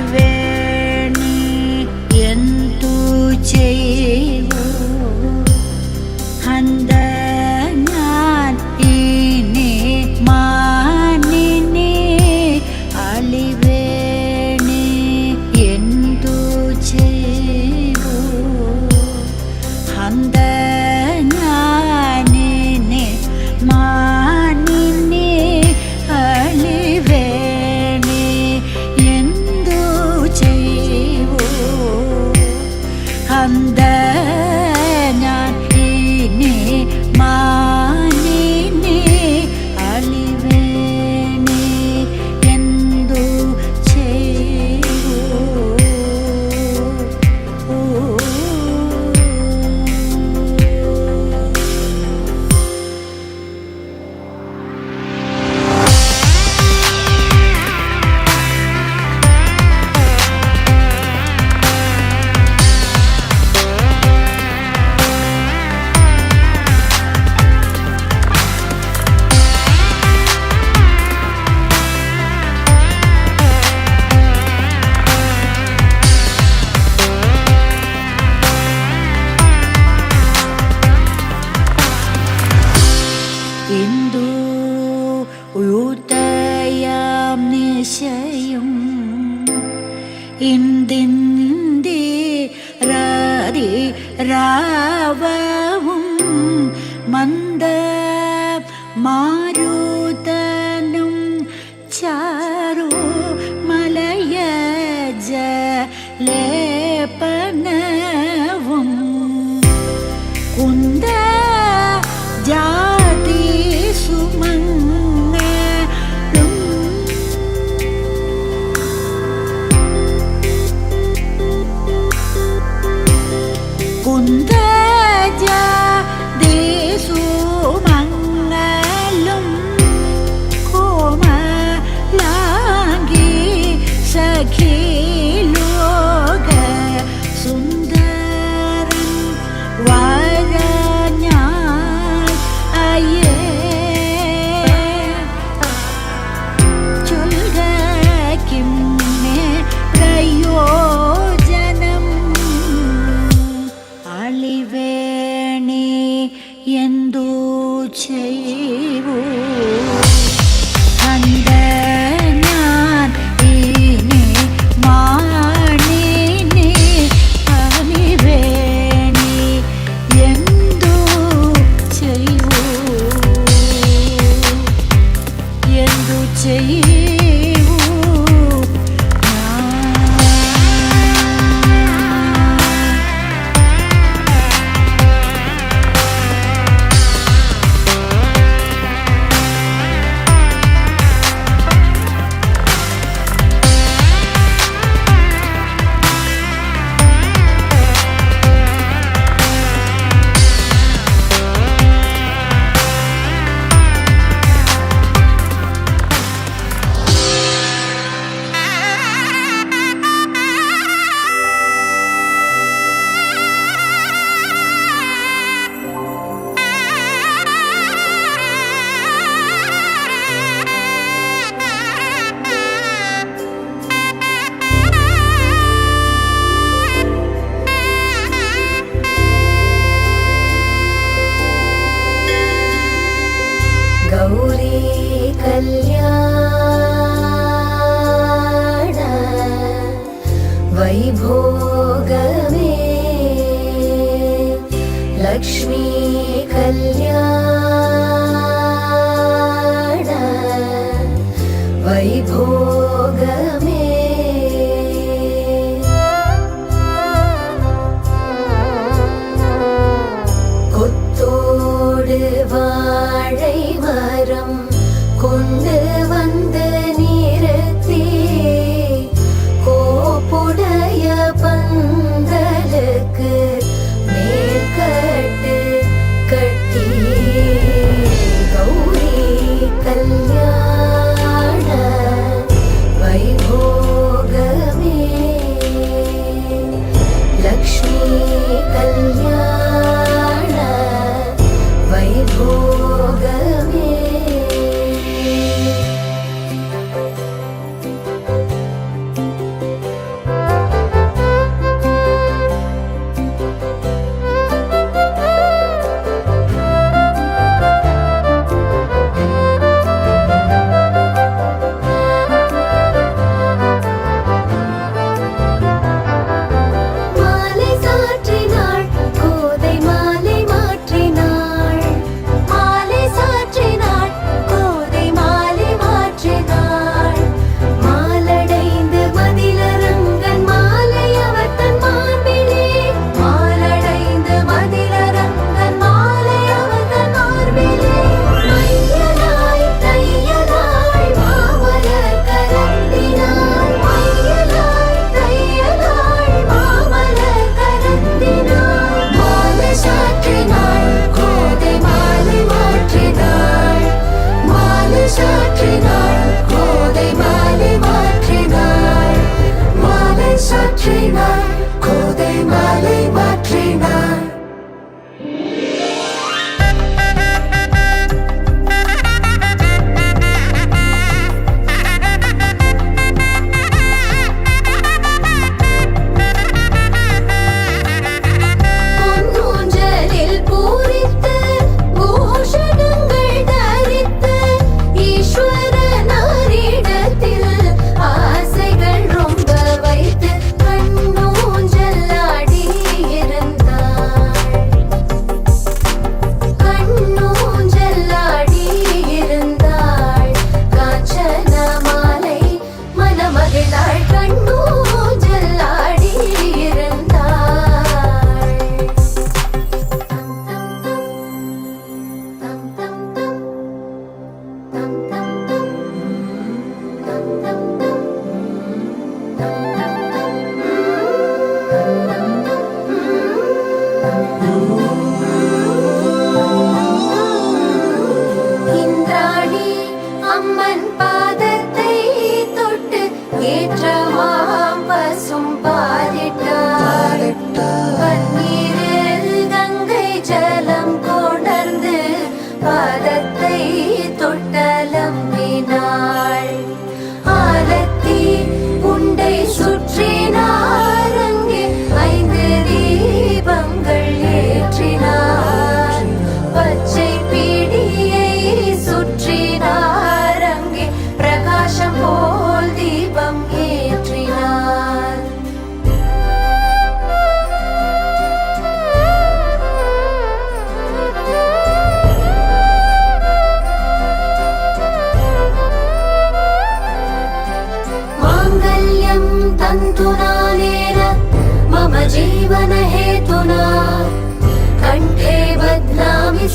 ആളിവേണി എന്തു ചെയ്വോ ഹന്ത ഞാൻ ഇനി മാനിനി ആളിവേണി എന്തു ചെയ്വോ ഹന്ത ഞാനിനി മാനിനി ആളിവേണി എന്തു ചെയ്വോ ഹന്ത ഞാൻ ഇനി മാനിനി ആളിവേണി എന്തു ചെയ്വോ ഇന്ദു ഉദയം നിശയും ഇന്ദിന്ദി രാതി രാവവും മന്ദ മാരുതനും ചാരു മലയജ ലേപനവും കുന്ദ ജാതി സുമംഗളും കുന്ദ ജാതി സുമംഗളും കോമലാംഗി സഖി ലോക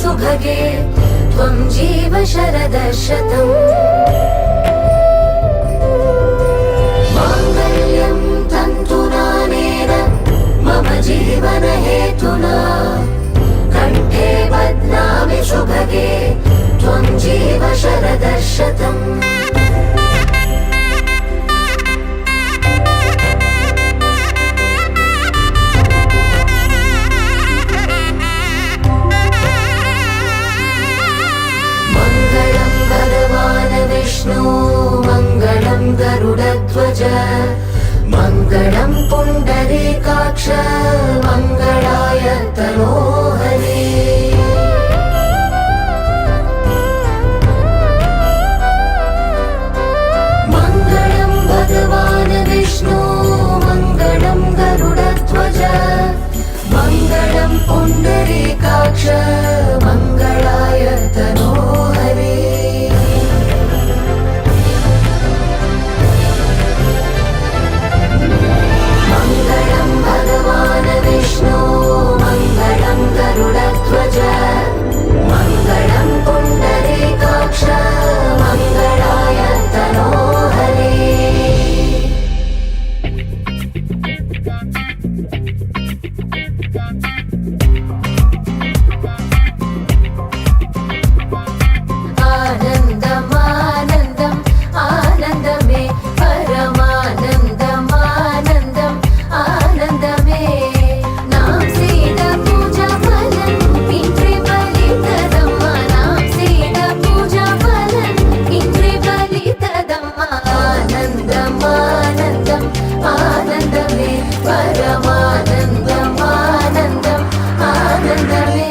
सुभगे त्वं जीव शरदः शतम् माङ्गल्यं तन्तुनानेन मम जीवनहेतुना कण्ठे बध्नामि शुभगे त्वं जीव शरदः शतम् विष्णु मङ्गलं गरुडध्वज मङ्गलं पुण्डरीकाक्ष मङ्गलाय तनोहरे मङ्गलं भगवान् विष्णु मङ्गलं गरुडध्वज मङ्गलं पुण्डरीकाक्ष मङ्गलाय तनोहरे विष्णु मङ्गलं गरुडध्वज मङ्गलं पुण्डरीकाक्ष मङ्गलाय तनोहरे आनन्दमानन्दम् आनन्दमे परमानन्दम् आनन्दम् आनन्दमे नाम सीता पूजा फलम् इन्द्रे बलितदम्मा नाम सीता पूजा फलम् इन्द्रे बलितदम्मा आनन्दम् आनन्दम् आनन्दमे परमानन्दम् आनन्दम् आनन्दमे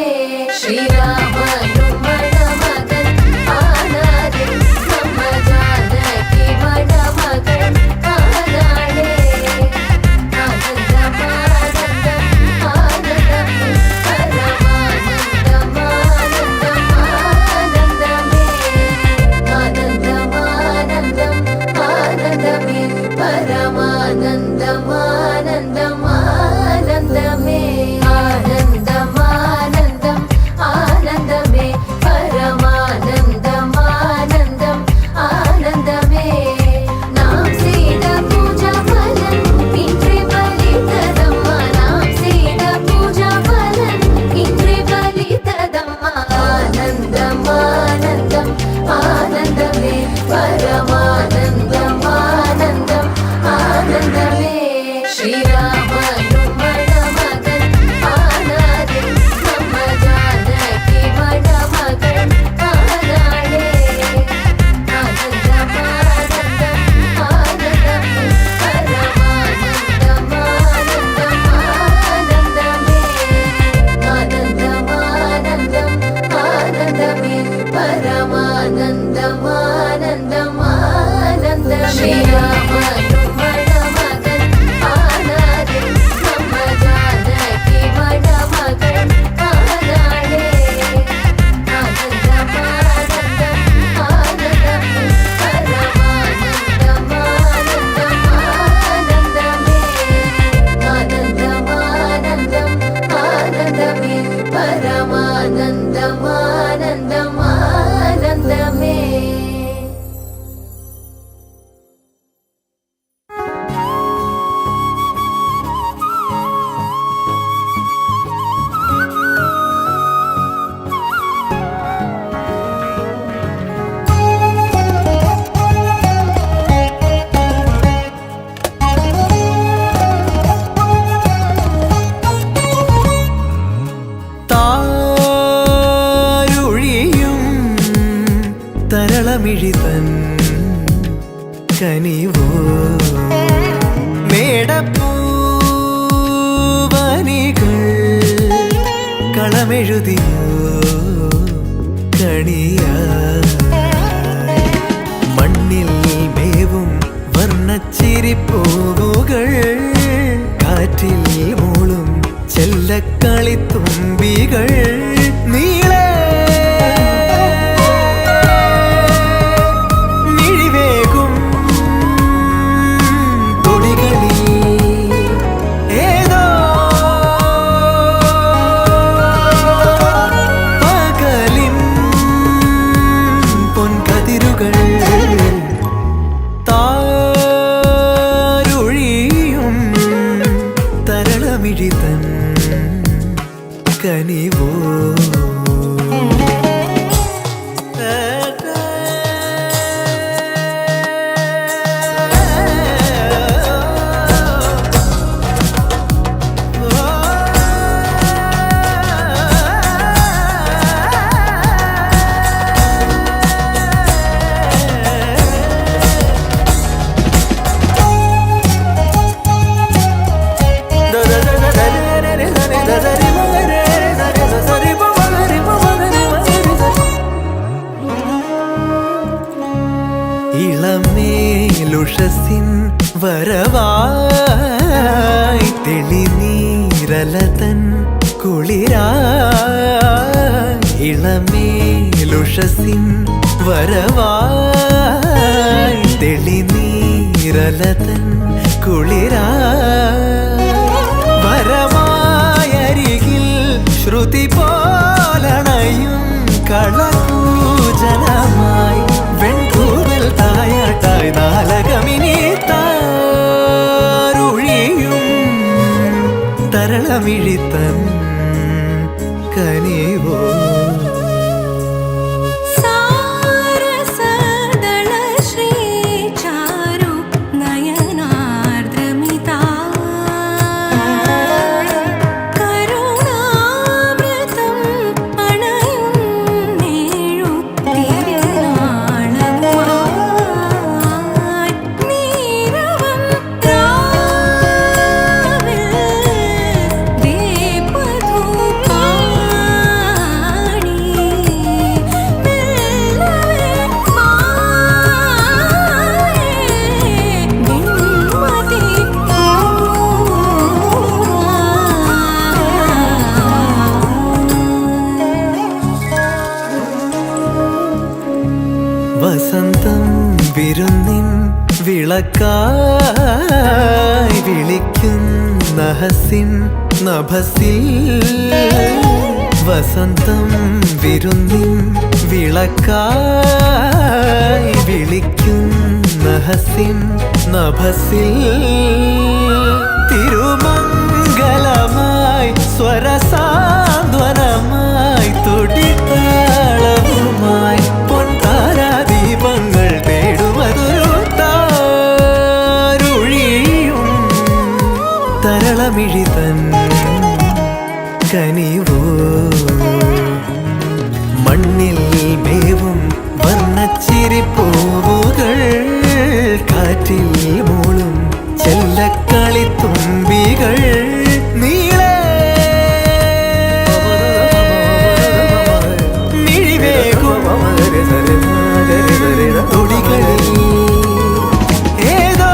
श्रीराम തരളമിഴിതൻ കനിവോ മേടപ്പൂവനികൾ കളമെഴുതിയോ കണിയായി മണ്ണിൽ മേവും വർണ്ണച്ചിരിപ്പൂവുകൾ കാറ്റിൽ മൂളും ചെല്ലക്കളിത്തുമ്പികൾ നീളെ പകൽ കനിവോ ഇളമേലുഷസിൻ വരവായി തെളിനീരലതൻ കുളിരായി ഇളമേലുഷസിൻ വരവായി തെളിനീരലതൻ കുളിരായി വരമായരികിൽ ശ്രുതി പോലണയും കളകൂജനമായി വെൺകൂവൽ തായാട്ടായി നാലകമിനി താരുഴിയും തരളമിഴിത്തൻ കനിവോ വസന്തം വിരുന്നിൻ വിളക്കായി വിളിക്കുന്ന ഹസിൻ നഭസിൽ വസന്തം വിരുന്നിൻ വിളക്കായി വിളിക്കുന്ന ഹസിൻ നഭസിൽ തിരുമംഗലമായി സ്വരസാന്ത്വനമായി തുടിത്താളവുമായി പൊൻതാരാദീപങ്ങൾ തേടുമതൊരു താരുഴിയും തരളമിഴിതൻ കനിവോ മണ്ണിൽ മേവും വർണ്ണച്ചിരിപ്പൂവുകൾ കാറ്റിൽ മൂളും ചെല്ലക്കളിത്തുമ്പികൾ നീളെ തുടികളിൽ ഏതോ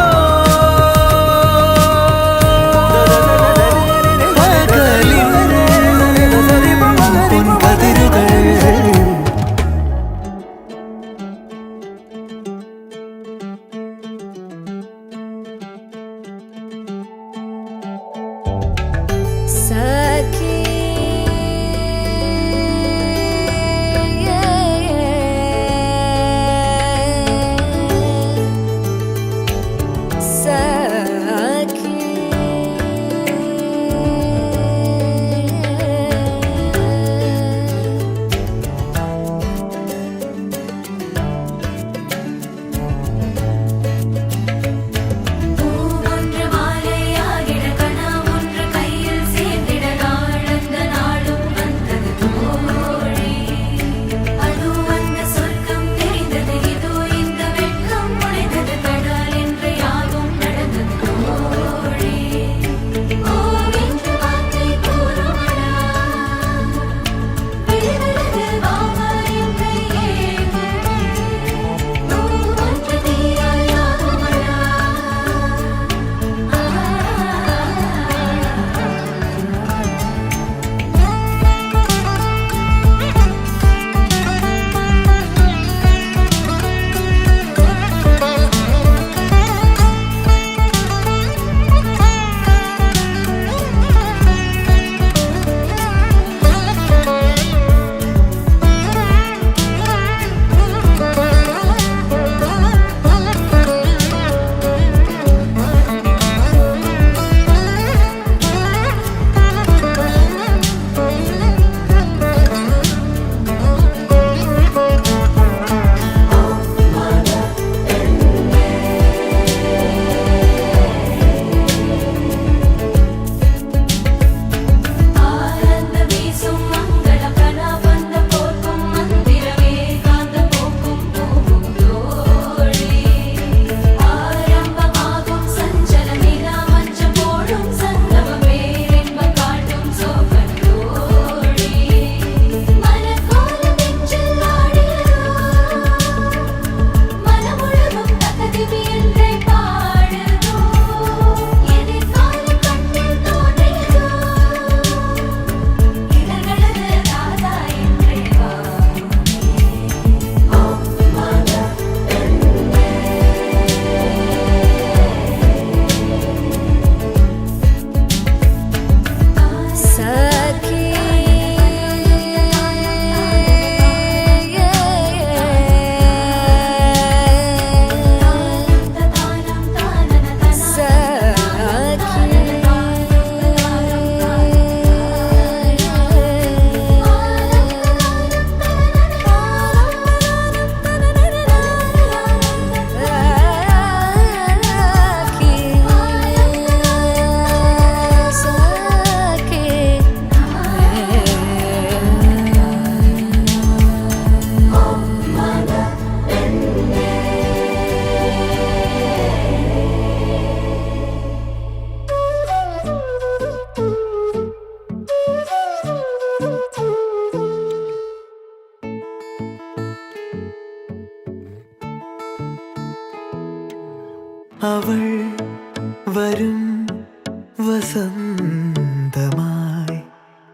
പകലിൻ പൊൻകതിരുകൾ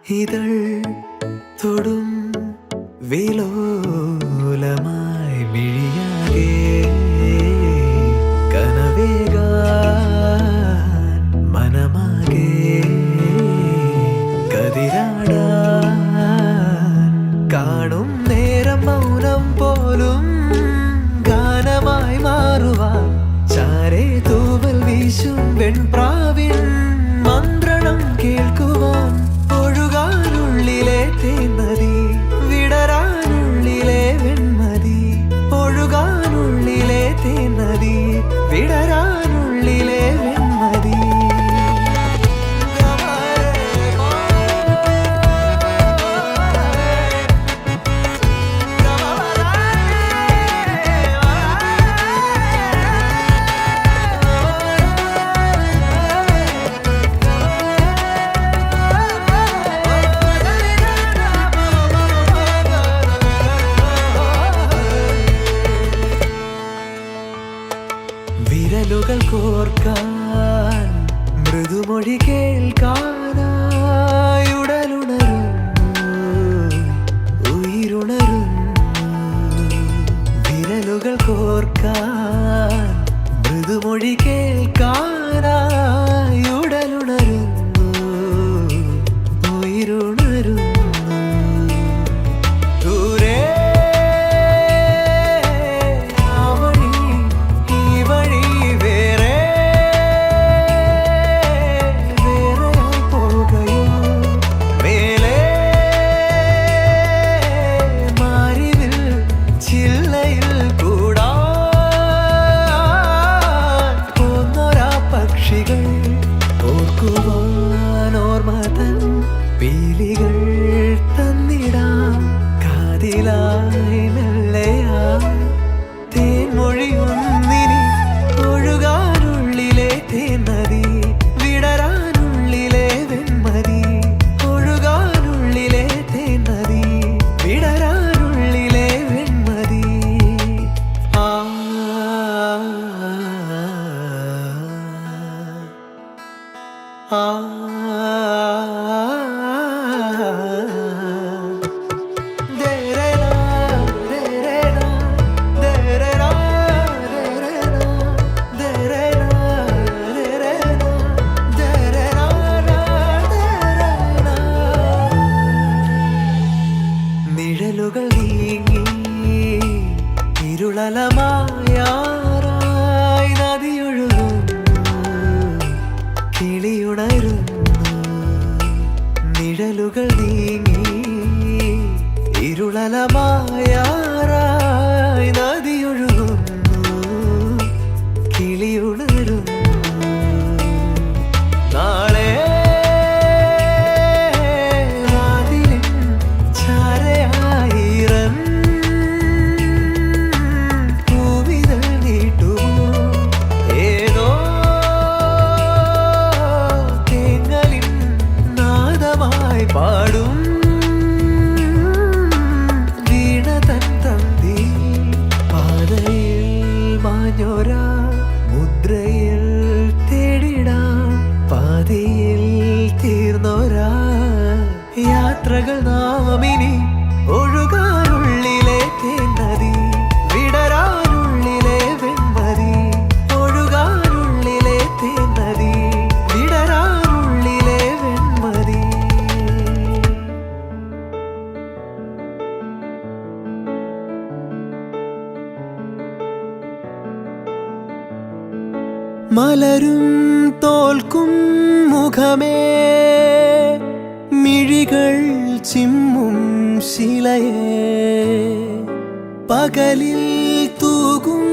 ഇതൾ തൊടും വിലോലമായി മിഴിയാകെ കനവേകാൻ മനമാകെ കതിരാടാൻ കാണും നേരം മൗനം പോലും ഗാനമായി മാറുവാൻ ചാരേ തൂവൽ വീശും വെൺപ്രാവിൻ മന്ത്രണം കേൾക്കുവാൻ ഒഴുകാനുള്ളിലെ തേൻനദി വിടരാനുള്ളിലെ വെൺമതി ഒഴുകാനുള്ളിലെ തേൻനദി വിടരാനുള്ളിലെ വെൺമതി വിരലുകൾ കോർക്കാൻ മൃദുമൊഴി കേൾക്കാനായി ഉടലുണരുന്നു ഉயிருണരുന്നു വിരലുകൾ കോർക്കാൻ മൃദുമൊഴി കേൾക്കാനായി ഉടലുണരുന്നു ഉയിരുണരുന്നു ദൂരെ ഓർമ്മതൻ പീലികൾ തന്നിടാം കാതിലായി മെല്ലയായി തേൻമൊഴിയൊന്നിനി ഒഴുകാനുള്ളിലെ തേൻനദി വിടരാനുള്ളിലെ വെൺമതി ഒഴുകാനുള്ളിലെ തേൻനദി വിടരാനുള്ളിലെ വെൺമതി ആ നിഴലുകൾ നീങ്ങി ഇരുളലമായാറായി നദിയൊഴുകുന്നു കിളിയുണരുന്നു നിഴലുകൾ നീങ്ങി ഇരുളലമായാറായി നദിയൊഴുകുന്നു കിളിയുണരുന്നു നാളെ വാതിലിൻ ചാരയായിരം പൂവിതൾ നീട്ടുമോ ഏതോ തേങ്ങലിൻ നാദമായി പാടും വീണ തൻ തന്തി പാതയിൽ മാഞ്ഞോരാ മുദ്രയിൽ തേടിടാം പാതയിൽ തീർന്നോരാ യാത്രകൾ നാമിനി ഒഴുകാനുള്ളിലെ തേൻനദി വിടരാനുള്ളിലെ വെൺമതി ഒഴുകാനുള്ളിലെ തേൻനദി വിടരാനുള്ളിലെ വെൺമതി മലരും തോൽക്കും മുഖമേ മിഴികൾ ചിമ്മും ശിലയേ പകലിൽ തൂകും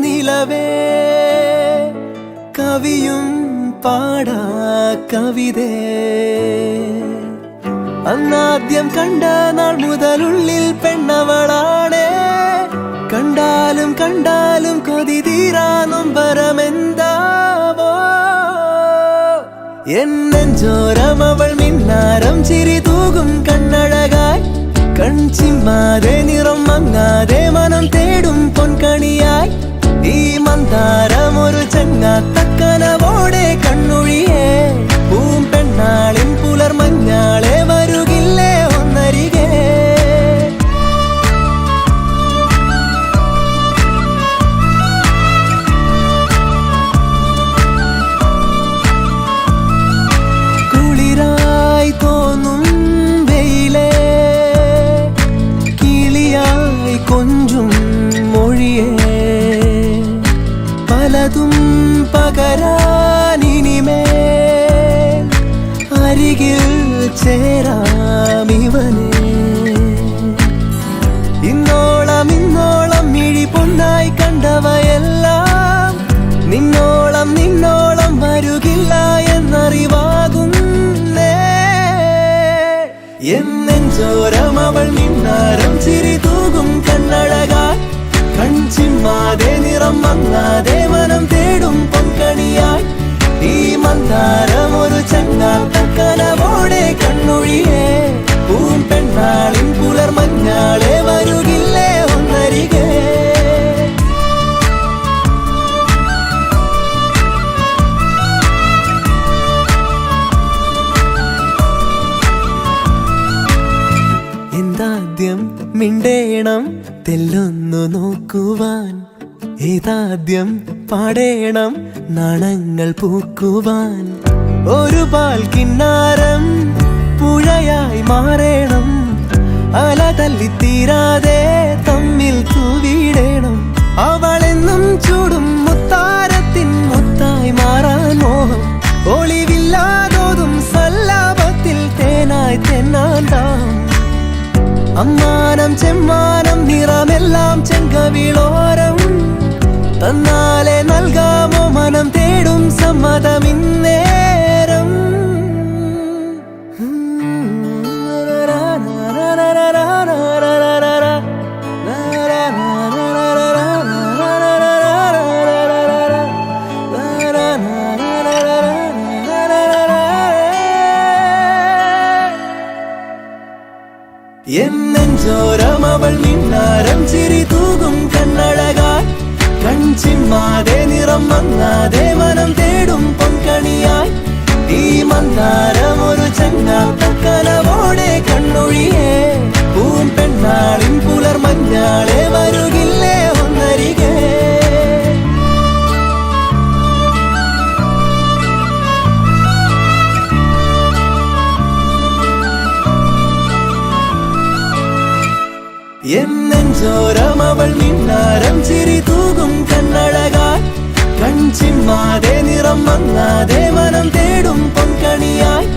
നിലവേ കവിയും പാടാ കവിതേ അന്നാദ്യം കണ്ട നാൾ മുതലുള്ളിൽ പെണ്ണവളാണേ കണ്ടാലും കണ്ടാലും കൊതി തീരാ നൊമ്പരമെന്താവോ എന്നെഞ്ചോരം അവൾ മിന്നാരം ചിരി തൂകും കണ്ണഴകായി കൺചിമ്മാതെ നിറം മങ്ങാതെ മനം തേടും പൊൻകണിയായി ഈ മന്ദാരമൊരു ചങ്ങാത്തക്കനവോടെ കണ്ണൊഴിയേ പൂം പെണ്ണാളിൻ പുലർമഞ്ഞാളെ വരൂ ചേരാം ഇവനെ. ഇന്നോളം മിഴി പൊന്നായി കണ്ടവയെല്ലാം നിന്നോളം വരുകില്ല എന്നറിവാകുന്നേ. എന്നെഞ്ചോരം അവൾ മിന്നാരം ചിരി തൂകും കണ്ണഴകാൽ കൺചിമ്മാതെ നിറം മങ്ങാതെ മനം തേടും പൊൻകണിയായി ഈ മന്ദാരം ഒരു ചങ്ങാത്ത കനവോടെ കണ്ണൊഴിയേ. പൂമ്പെണ്ണാളിൻ പുലർമഞ്ഞാളെ വരുകില്ലേ ഒന്നരികെ. എന്താദ്യം മിണ്ടേണം തെല്ലൊന്നു നോക്കുവാൻ, ഏതാദ്യം പാടേണം നാണങ്ങൾ പൂക്കുവാൻ. ഒരു പാൽ കിന്നാരം പുഴയായി മാറേണം, അല തല്ലിത്തീരാതെ തമ്മിൽ തൂവിടേണം. അവളെന്നും ചൂടും മുത്താരത്തിൻ മുത്തായി മാറാൻ മോഹം, ഒളിവില്ലാതോതും സല്ലാപത്തിൽ തേനായി തെന്നാണ്ടാം. അമ്മാനം ചെമ്മാനം നിറമെല്ലാം ചെങ്കവിളോരം തന്നാലെ നൽകാമോ മനം തേടും സമ്മതമിന്നേരം. എന്നെഞ്ചോരം അവൾ മിന്നാരം ചിരി തൂകും കണ്ണഴകാൽ കൺചിമ്മാതെ നിറം മങ്ങാതെ മനം തേടും പൊൻകണിയായി ഈ മന്ദാരം ഒരു ചങ്ങാത്ത കനവോടെ കണ്ണൊഴിയേ. പൂമ്പെണ്ണാളിൻ പുലർമഞ്ഞാളെ വരുകില്ലേ ഒന്നരികെ. എന്നെഞ്ചോരം അവൾ മിന്നാരം ചിരി തൂകും കണ്ണഴകാൽ കൺചിമ്മാതെ നിറം മങ്ങാതെ മനം തേടും പൊൻകണിയായി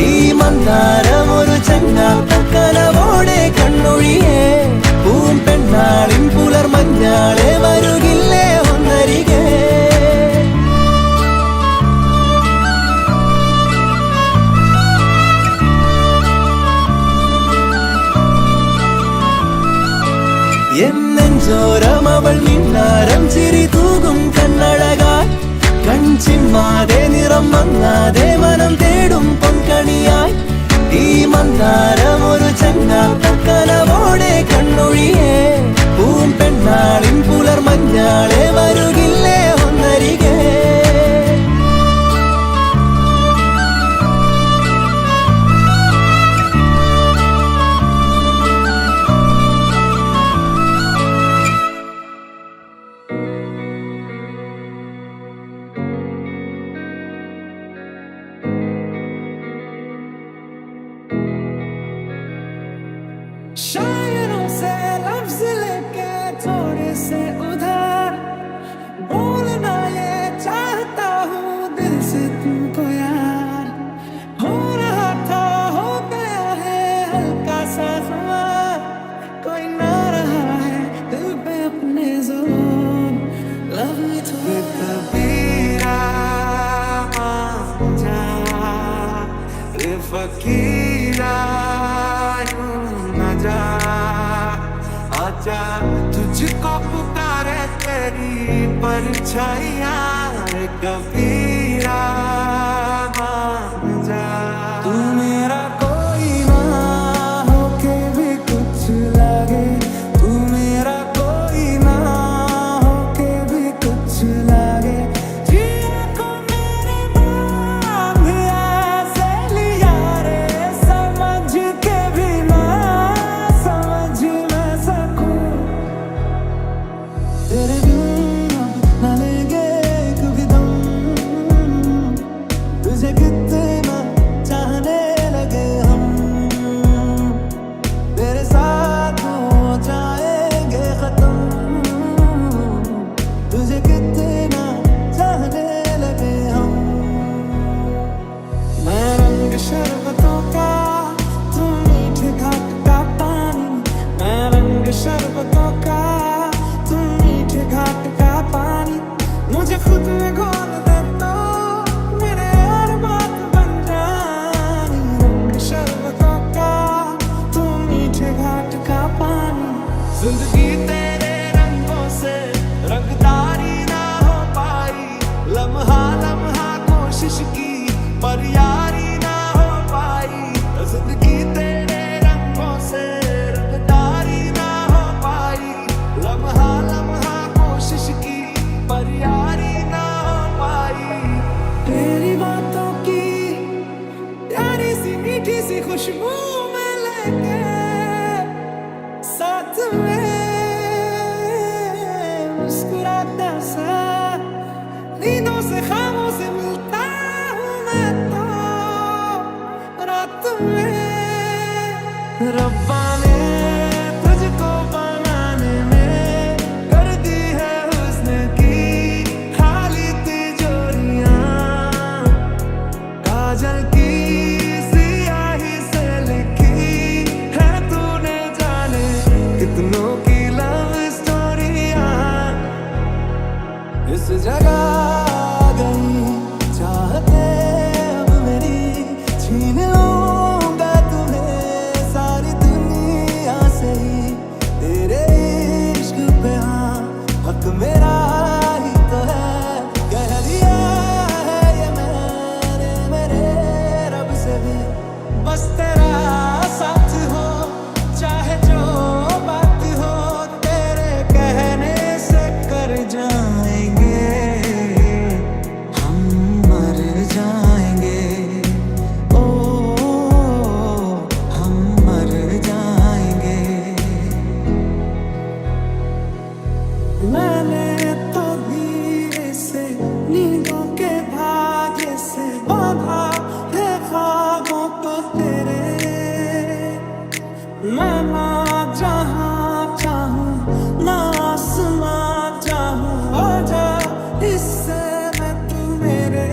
ഈ മന്ദാരം ഒരു ചങ്ങാത്ത കനവോടെ കണ്ണൊഴിയേ. പൂമ്പെണ്ണാളിൻ പുലർമഞ്ഞാളെ വരുകില്ലേ ഒന്നരികെ. എന്നെഞ്ചോരം അവൾ മിന്നാരം ചിരി തൂകും കണ്ണഴകാൽ കൺചിമ്മാതെ നിറം മങ്ങാതെ മനം തേടും പൊൻകണിയായി ഈ മന്ദാരം ഒരു ചങ്ങാത്ത കനവോടെ കണ്ണൊഴിയേ. പൂമ്പെണ്ണാളിൻ പുലർമഞ്ഞാളെ വരുകില്ലേ ഒന്നരികെ. शायरों से लफ्ज लेके थोड़े से उधार बोलना ये चाहता हूँ दिल से तुमको यार. हो रहा था हो गया है हल्का सा ख्वाब, कोई ना रहा है दिल पे अपने जोर. लव मी टू कबीरा जा ये फकीरा आजा तुझको पुकारे तेरी परछाइयां कबीरा मान जा. तू मेरा कोई ना होके भी कुछ लगे, तू मेरा कोई ना होके भी कुछ लगे. जिया को मेरे नाम ऐसे लिया रे समझ के भी ना समझ मैं सकूं. तेरे बिन न लेंगे कभी दम, तुझे कितने खुशबू में लेके साथ में मुस्कुराता सा नींदों से ख्वाबों से मिलता हूँ मैं तो रात में रब्बा ने तुझको बनाने में कर दी है हुस्न की खाली तिजोरियां काजल की सियाही से लिखी है तूने जाने कितनों की लव स्टोरियां इस जगह आ गई चाहते अब मेरी छीन लूंगा तुम्हें सारी दुनिया से ही तेरे इश्क पे हाँ हक मेरा ही तो है कह दिया है ये मैंने मेरे रब से भी बस तेरा साथ हो चाहे जो बात हो तेरे कहने से कर जाएंगे हम मर जाएंगे ओ हम मर जाएंगे मैंने तो धीरे से नींदों के भाग्य से बांधा है ख्वाबों को तेरे मैं ना जहाँ चाहूँ ना आसमां चाहूँ आजा इससे मैं तू मेरे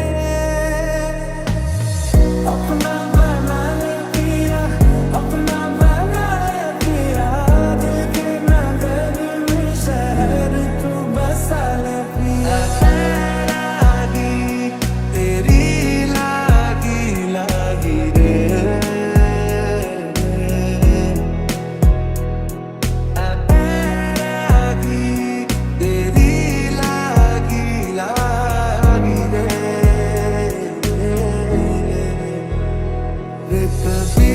अपना बनाने पिया अपना बनाने पिया दिल के नगर में शहर तू बसा ले पिया लागी तेरी लागी लागी रे लागी तेरी लागी लागी रे कभी